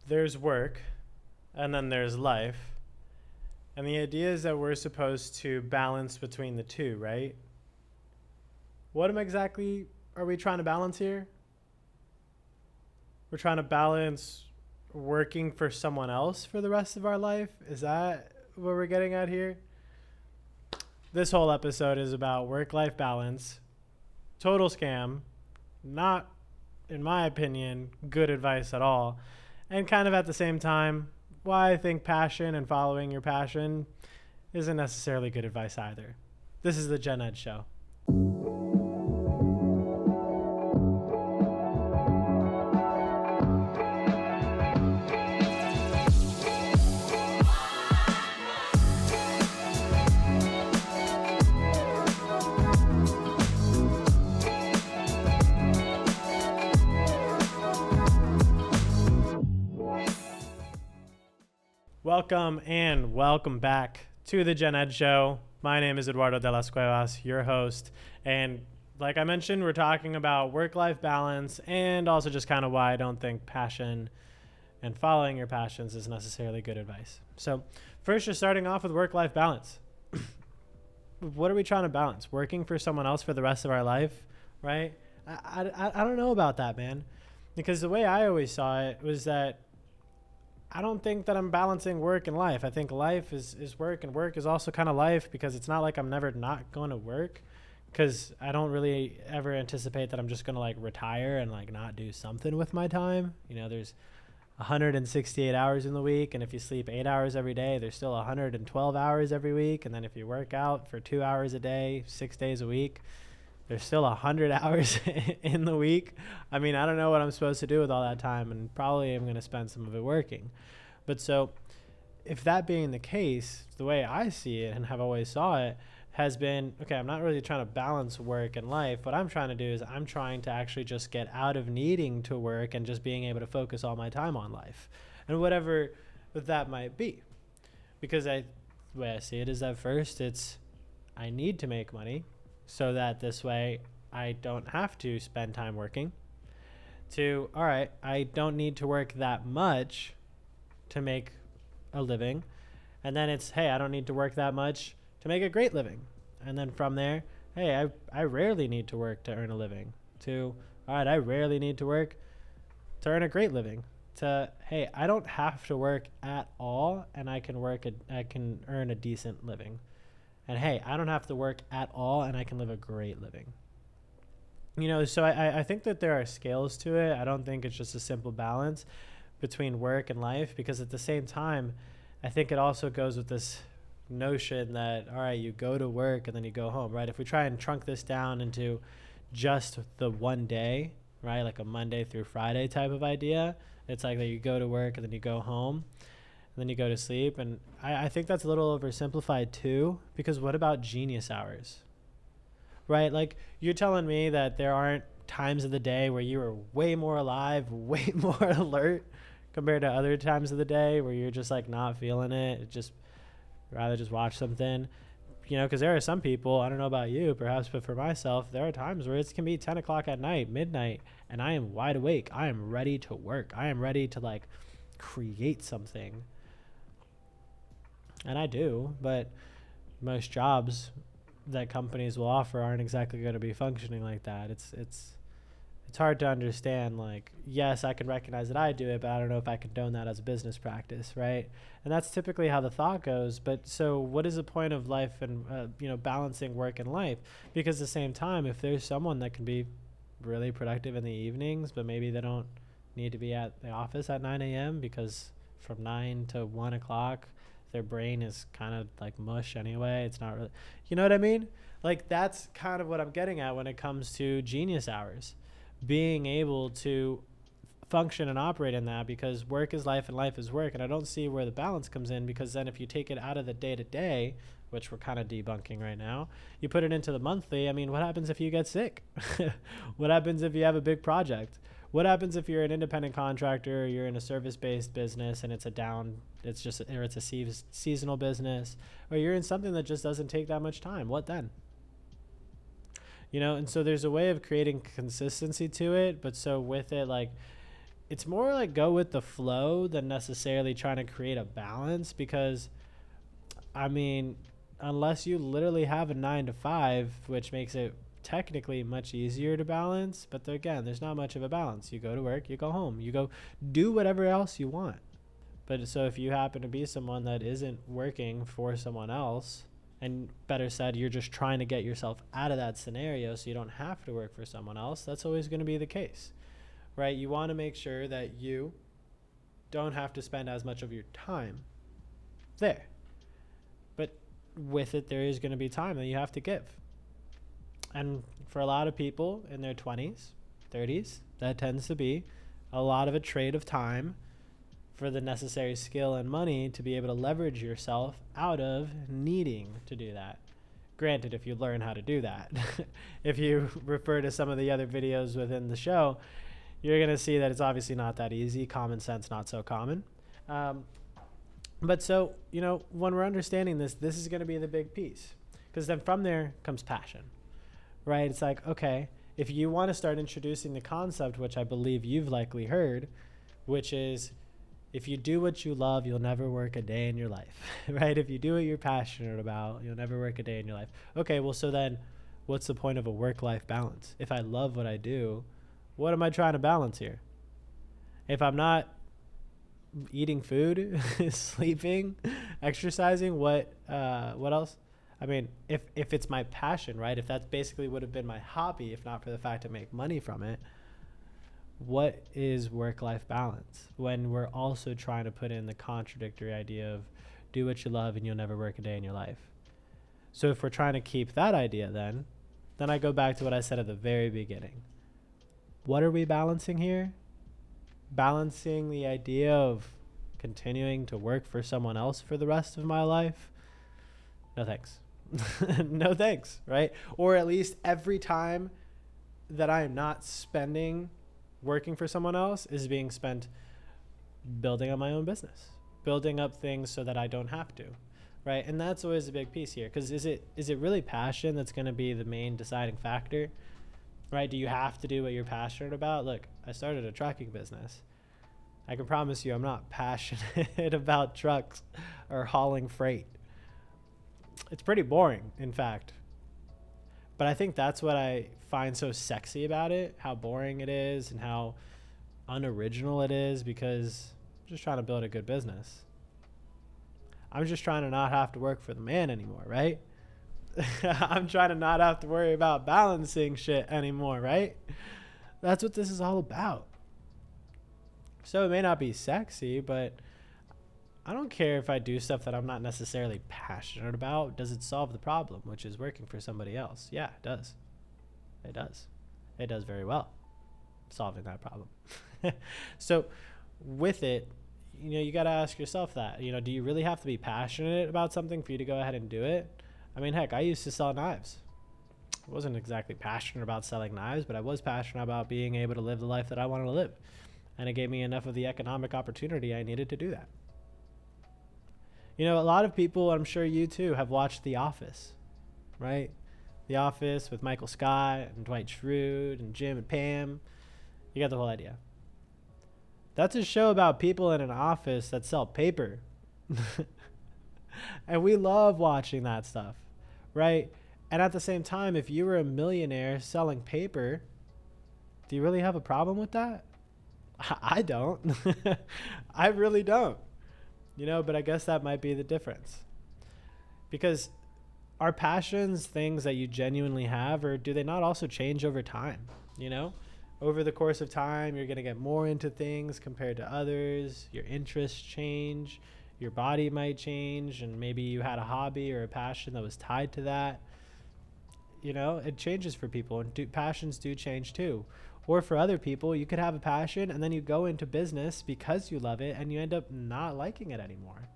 there's work and then there's life. And the idea is that we're supposed to balance between the two, right? What exactly are we trying to balance here? We're trying to balance working for someone else for the rest of our life? Is that what we're getting at here? This whole episode is about work-life balance. Total scam. Not, in my opinion, good advice at all. And kind of at the same time, why I think passion and following your passion isn't necessarily good advice either. This is the Gen Ed Show. Welcome back to the Gen Ed Show. My name is Eduardo de las Cuevas, your host. And like I mentioned, we're talking about work-life balance and also just kind of why I don't think passion and following your passions is necessarily good advice. So first, just starting off with work-life balance. What are we trying to balance? Working for someone else for the rest of our life, right? I don't know about that, man. Because the way I always saw it was that I don't think that I'm balancing work and life. I think life is work and work is also kind of life, because it's not like I'm never not going to work, because I don't really ever anticipate that I'm just going to like retire and like not do something with my time. You know, there's 168 hours in the week. And if you sleep 8 hours every day, there's still 112 hours every week. And then if you work out for 2 hours a day, 6 days a week, there's still 100 hours in the week. I mean, I don't know what I'm supposed to do with all that time, and probably I'm going to spend some of it working. But so if that being the case, the way I see it and have always saw it has been, okay, I'm not really trying to balance work and life. What I'm trying to do is I'm trying to actually just get out of needing to work and just being able to focus all my time on life and whatever that might be. Because the way I see it is that first it's, I need to make money, so that this way I don't have to spend time working. To, all right, I don't need to work that much to make a living. And then it's, hey, I don't need to work that much to make a great living. And then from there, hey, I rarely need to work to earn a living. To, all right, I rarely need to work to earn a great living. To, hey, I don't have to work at all, and I can earn a decent living. And hey, I don't have to work at all, and I can live a great living. You know, so I think that there are scales to it. I don't think it's just a simple balance between work and life, because at the same time, I think it also goes with this notion that, all right, you go to work and then you go home, right? If we try and trunk this down into just the one day, right, like a Monday through Friday type of idea, it's like that you go to work and then you go home. And then you go to sleep. And I think that's a little oversimplified too, because what about genius hours, right? Like, you're telling me that there aren't times of the day where you are way more alive, way more alert compared to other times of the day where you're just like not feeling it, just rather just watch something, you know, because there are some people, I don't know about you perhaps, but for myself, there are times where it can be 10 o'clock at night, midnight, and I am wide awake. I am ready to work. I am ready to like create something. And I do, but most jobs that companies will offer aren't exactly going to be functioning like that. It's hard to understand, like, yes, I can recognize that I do it, but I don't know if I condone that as a business practice, right? And that's typically how the thought goes. But so what is the point of life and, balancing work and life? Because at the same time, if there's someone that can be really productive in the evenings, but maybe they don't need to be at the office at 9 a.m. because from 9 to 1 o'clock, their brain is kind of like mush anyway. It's not really, you know what I mean? Like, that's kind of what I'm getting at when it comes to genius hours, being able to function and operate in that, because work is life and life is work. And I don't see where the balance comes in, because then if you take it out of the day to day, which we're kind of debunking right now, you put it into the monthly. I mean, what happens if you get sick? What happens if you have a big project? What happens if you're an independent contractor, or you're in a service-based business and it's a seasonal business, or you're in something that just doesn't take that much time? What then? You know, and so there's a way of creating consistency to it, but so with it, like, it's more like go with the flow than necessarily trying to create a balance, because I mean, unless you literally have a 9 to 5, which makes it technically much easier to balance, but again, there's not much of a balance. You go to work, you go home, you go do whatever else you want. But so if you happen to be someone that isn't working for someone else, and better said, you're just trying to get yourself out of that scenario so you don't have to work for someone else, that's always going to be the case, right? You want to make sure that you don't have to spend as much of your time there. But with it, there is going to be time that you have to give. And for a lot of people in their 20s, 30s, that tends to be a lot of a trade of time for the necessary skill and money to be able to leverage yourself out of needing to do that. Granted, if you learn how to do that. If you refer to some of the other videos within the show, you're going to see that it's obviously not that easy. Common sense, not so common. But so, when we're understanding this is going to be the big piece. Because then from there comes passion, right? It's like, okay, if you want to start introducing the concept, which I believe you've likely heard, which is, if you do what you love, you'll never work a day in your life, right? If you do what you're passionate about, you'll never work a day in your life. Okay, well, so then what's the point of a work-life balance? If I love what I do, what am I trying to balance here? If I'm not eating food, sleeping, exercising, what else? I mean, if it's my passion, right? If that's basically would have been my hobby, if not for the fact to make money from it, what is work-life balance when we're also trying to put in the contradictory idea of do what you love and you'll never work a day in your life? So if we're trying to keep that idea, then I go back to what I said at the very beginning. What are we balancing here? Balancing the idea of continuing to work for someone else for the rest of my life? No thanks. No thanks, right? Or at least every time that I am not spending working for someone else is being spent building up my own business, building up things so that I don't have to, right? And that's always a big piece here, because is it really passion that's going to be the main deciding factor, right? Do you have to do what you're passionate about? Look, I started a trucking business. I can promise you I'm not passionate about trucks or hauling freight. It's pretty boring, in fact. But I think that's what I find so sexy about it, how boring it is and how unoriginal it is, because I'm just trying to build a good business. I'm just trying to not have to work for the man anymore, right? I'm trying to not have to worry about balancing shit anymore, right? That's what this is all about. So it may not be sexy, but I don't care if I do stuff that I'm not necessarily passionate about. Does it solve the problem, which is working for somebody else? Yeah, it does. It does. It does very well, solving that problem. So with it, you got to ask yourself that, do you really have to be passionate about something for you to go ahead and do it? I mean, heck, I used to sell knives. I wasn't exactly passionate about selling knives, but I was passionate about being able to live the life that I wanted to live. And it gave me enough of the economic opportunity I needed to do that. A lot of people, I'm sure you too, have watched The Office, right? The Office with Michael Scott and Dwight Schrute and Jim and Pam. You got the whole idea. That's a show about people in an office that sell paper. And we love watching that stuff, right? And at the same time, if you were a millionaire selling paper, do you really have a problem with that? I don't. I really don't. But I guess that might be the difference. Because are passions things that you genuinely have, or do they not also change over time? Over the course of time, you're going to get more into things compared to others. Your interests change. Your body might change, and maybe you had a hobby or a passion that was tied to that. It changes for people, and passions do change too. Or for other people, you could have a passion and then you go into business because you love it and you end up not liking it anymore.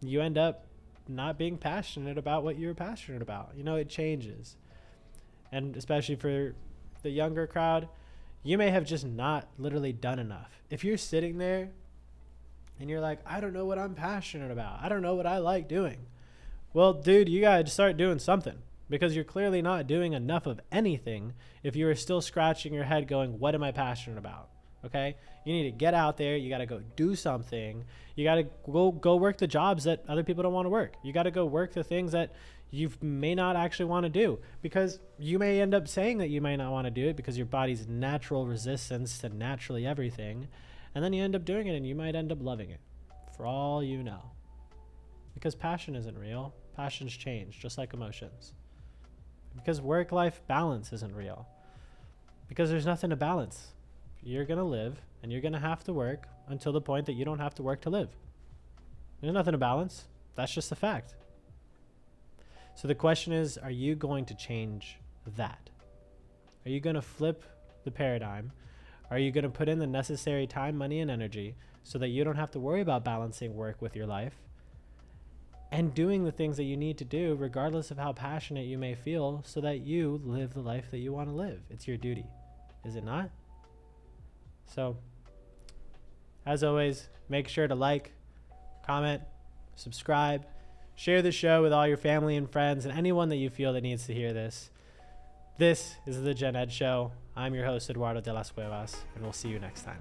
You end up not being passionate about what you were passionate about. It changes. And especially for the younger crowd, you may have just not literally done enough. If you're sitting there and you're like, I don't know what I'm passionate about. I don't know what I like doing. Well, dude, you got to start doing something. Because you're clearly not doing enough of anything if you are still scratching your head going, what am I passionate about? Okay, you need to get out there. You got to go do something. You got to go work the jobs that other people don't want to work. You got to go work the things that you may not actually want to do, because you may end up saying that you may not want to do it because your body's natural resistance to naturally everything, and then you end up doing it and you might end up loving it for all you know, because passion isn't real. Passions change just like emotions, because work-life balance isn't real, because there's nothing to balance. You're going to live and you're going to have to work until the point that you don't have to work to live. There's nothing to balance. That's just a fact. So the question is, are you going to change that? Are you going to flip the paradigm? Are you going to put in the necessary time, money, and energy so that you don't have to worry about balancing work with your life and doing the things that you need to do regardless of how passionate you may feel, so that you live the life that you want to live? It's your duty, is it not? So, as always, make sure to like, comment, subscribe, share the show with all your family and friends and anyone that you feel that needs to hear this. This is the Gen Ed Show. I'm your host, Eduardo de las Cuevas, and we'll see you next time.